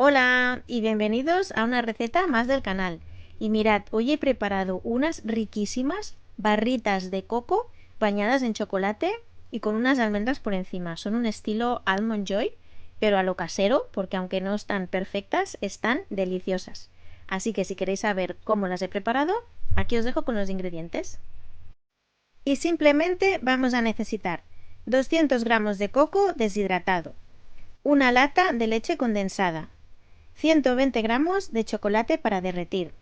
Hola y bienvenidos a una receta más del canal. Y mirad, hoy he preparado unas riquísimas barritas de coco bañadas en chocolate y con unas almendras por encima. Son un estilo Almond Joy, pero a lo casero, porque aunque no están perfectas, están deliciosas. Así que si queréis saber cómo las he preparado, aquí os dejo con los ingredientes. Y simplemente vamos a necesitar 200 gramos de coco deshidratado, una lata de leche condensada, 120 gramos de chocolate para derretir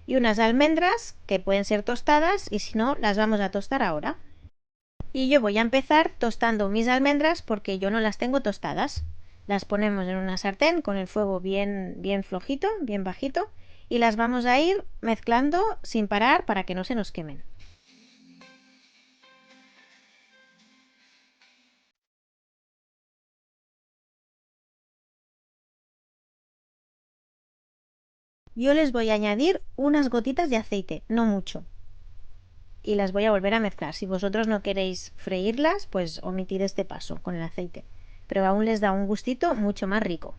y unas almendras que pueden ser tostadas y si no las vamos a tostar ahora. Y yo voy a empezar tostando mis almendras porque yo no las tengo tostadas. Las ponemos en una sartén con el fuego bien flojito, bien bajito y las vamos a ir mezclando sin parar para que no se nos quemen. Yo les voy a añadir unas gotitas de aceite, no mucho, y las voy a volver a mezclar. Si vosotros no queréis freírlas, pues omitid este paso con el aceite, pero aún les da un gustito mucho más rico.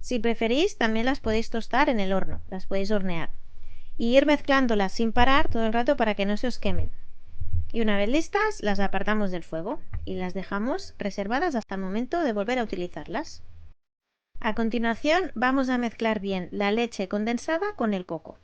Si preferís, también las podéis tostar en el horno, las podéis hornear y ir mezclándolas sin parar todo el rato para que no se os quemen. Y una vez listas, las apartamos del fuego y las dejamos reservadas hasta el momento de volver a utilizarlas. A continuación, vamos a mezclar bien la leche condensada con el coco.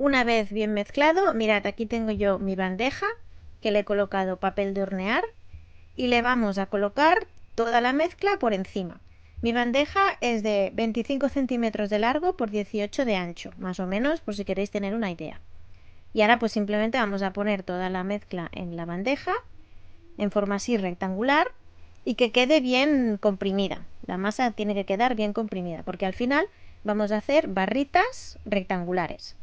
Una vez bien mezclado, mirad, aquí tengo yo mi bandeja que le he colocado papel de hornear y le vamos a colocar toda la mezcla por encima. Mi bandeja es de 25 centímetros de largo por 18 de ancho, más o menos, por si queréis tener una idea. Y ahora pues simplemente vamos a poner toda la mezcla en la bandeja en forma así rectangular y que quede bien comprimida. La masa tiene que quedar bien comprimida porque al final vamos a hacer barritas rectangulares.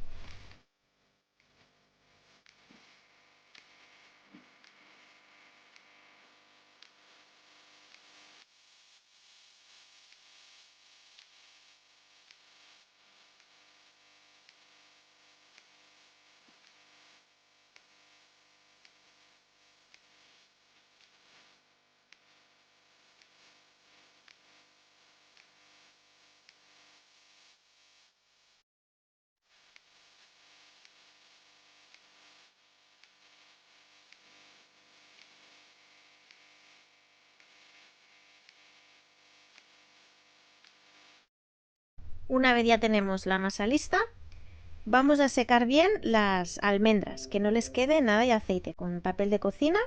Una vez ya tenemos la masa lista, vamos a secar bien las almendras, que no les quede nada de aceite. Con papel de cocina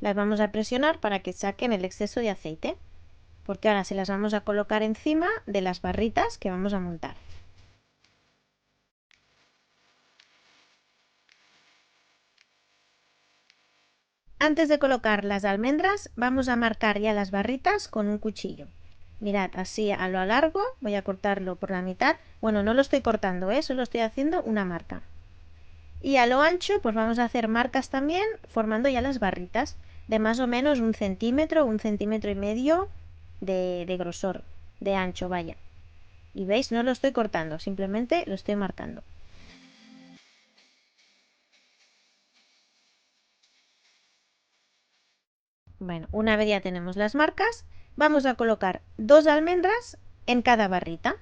las vamos a presionar para que saquen el exceso de aceite, porque ahora se las vamos a colocar encima de las barritas que vamos a montar. Antes de colocar las almendras, vamos a marcar ya las barritas con un cuchillo. Mirad, así a lo largo, voy a cortarlo por la mitad. Bueno, no lo estoy cortando, solo estoy haciendo una marca. Y a lo ancho, pues vamos a hacer marcas también, formando ya las barritas, de más o menos un centímetro y medio de grosor, de ancho, vaya. Y veis, no lo estoy cortando, simplemente lo estoy marcando. Bueno, una vez ya tenemos las marcas, vamos a colocar dos almendras en cada barrita.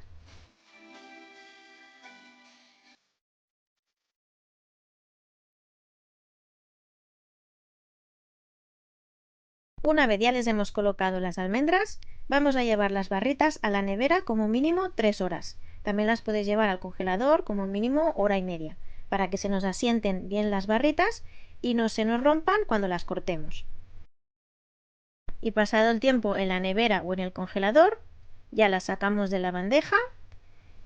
Una vez ya les hemos colocado las almendras, vamos a llevar las barritas a la nevera como mínimo 3 horas. También las puedes llevar al congelador como mínimo hora y media, para que se nos asienten bien las barritas y no se nos rompan cuando las cortemos. Y pasado el tiempo en la nevera o en el congelador, ya las sacamos de la bandeja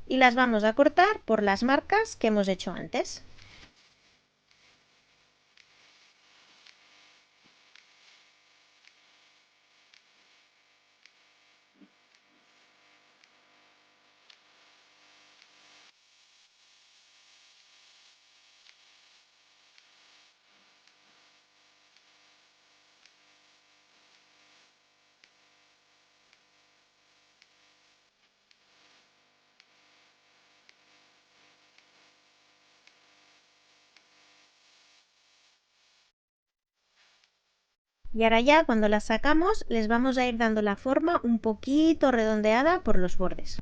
y las vamos a cortar por las marcas que hemos hecho antes. Y ahora ya cuando las sacamos les vamos a ir dando la forma un poquito redondeada por los bordes.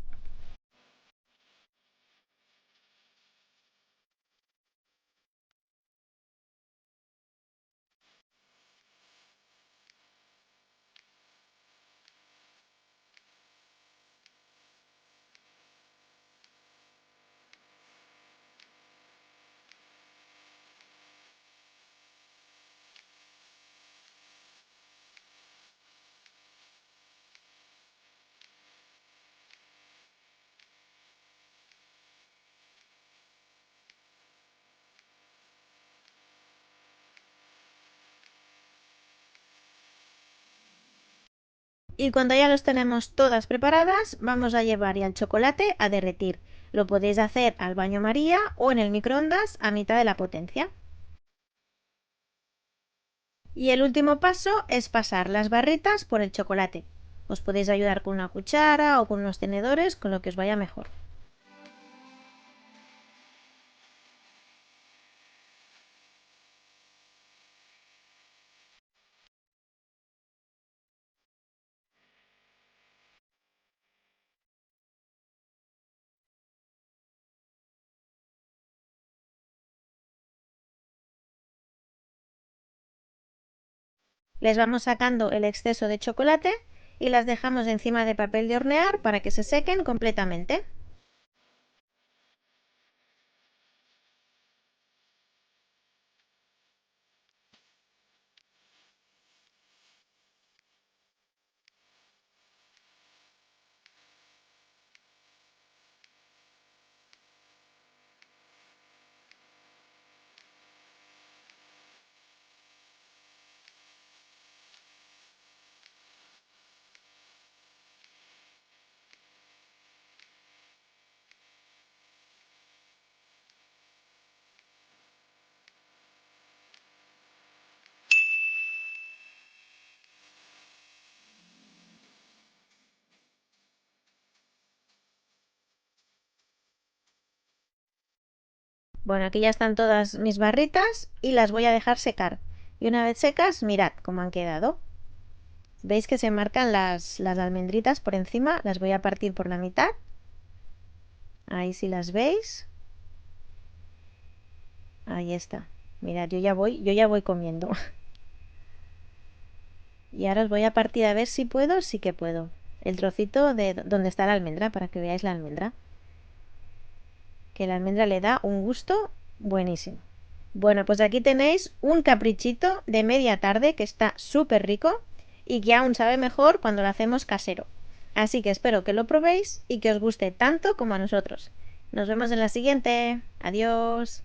Y cuando ya los tenemos todas preparadas, vamos a llevar ya el chocolate a derretir. Lo podéis hacer al baño María o en el microondas a mitad de la potencia. Y el último paso es pasar las barritas por el chocolate. Os podéis ayudar con una cuchara o con unos tenedores, con lo que os vaya mejor. Les vamos sacando el exceso de chocolate y las dejamos encima de papel de hornear para que se sequen completamente. Bueno, aquí ya están todas mis barritas y las voy a dejar secar. Y una vez secas, mirad cómo han quedado. ¿Veis que se marcan las almendritas por encima? Las voy a partir por la mitad. Ahí sí las veis. Ahí está. Mirad, yo ya voy comiendo. Y ahora os voy a partir a ver si puedo, sí que puedo. El trocito de donde está la almendra, para que veáis la almendra. Que la almendra le da un gusto buenísimo. Bueno, pues aquí tenéis un caprichito de media tarde que está súper rico y que aún sabe mejor cuando lo hacemos casero. Así que espero que lo probéis y que os guste tanto como a nosotros. Nos vemos en la siguiente. Adiós.